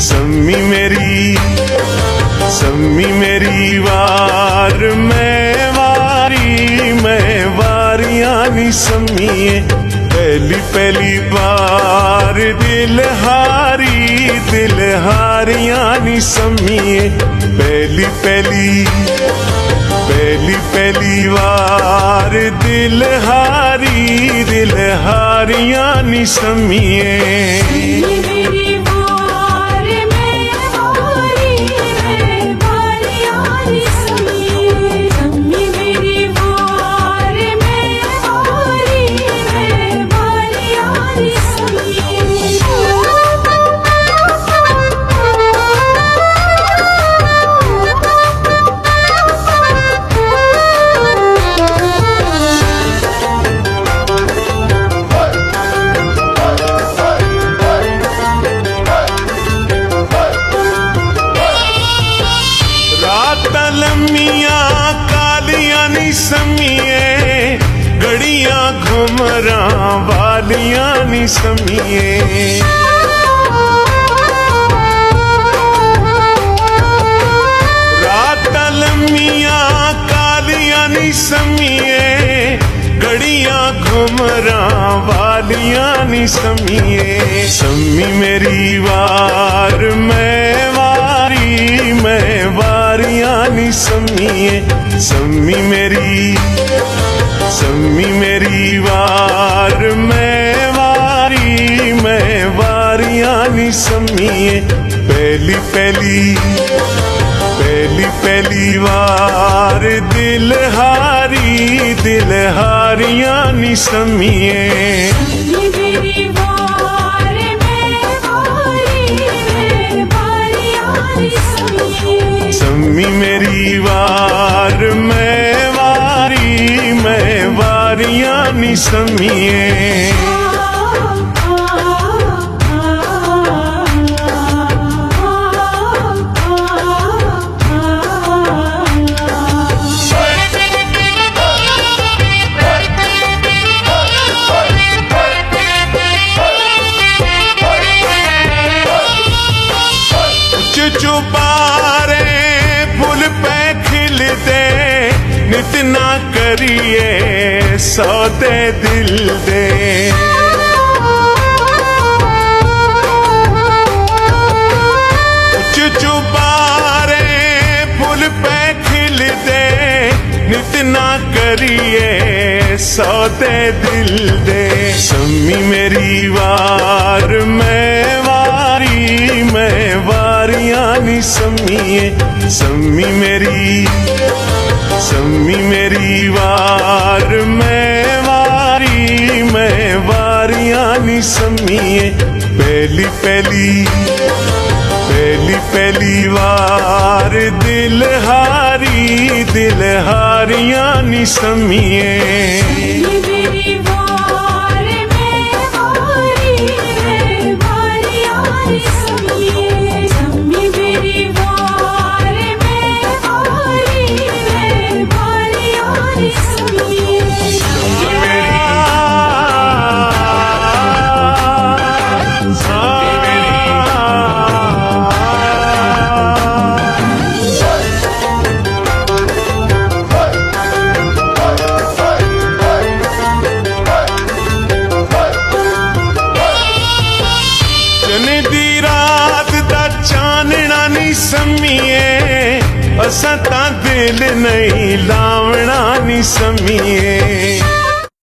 सम्मी मेरी वार मैं वारियां नी सम्मीए। पहली बार दिल हारियां नी सम्मीए। पहली बार दिल हारियां नी सम्मीए। लम्मियां कालियां नी सम्मीए। घड़ियां घुमरां वालियां नी सम्मीए। रात लम्मियां कालियां नी सम्मीए। घड़ियां घुमरां वालियां नी सम्मीए। सम्मी मेरी वार मैं वारियां नी सम्मीए। सम्मी मेरी वार मैं वारियां नी सम्मीए। पहली वार दिल हारियां नी सम्मीए। सम्मी मेरी वार मैं वारियां नी सम्मीए। चुबारे फूल पे खिलते नित ना करिए सौदे दिल दे। चुबारे फूल पे खिलते नित ना करिए सौदे दिल दे। सम्मी मेरी वार मैं वारियां नी सम्मीए। सम्मी मेरी वार मैं वारियां नी सम्मीए। पहली वार दिल हारियां नी सम्मीए। सम्मीए असां तां दिल नहीं लावना नी सम्मीए।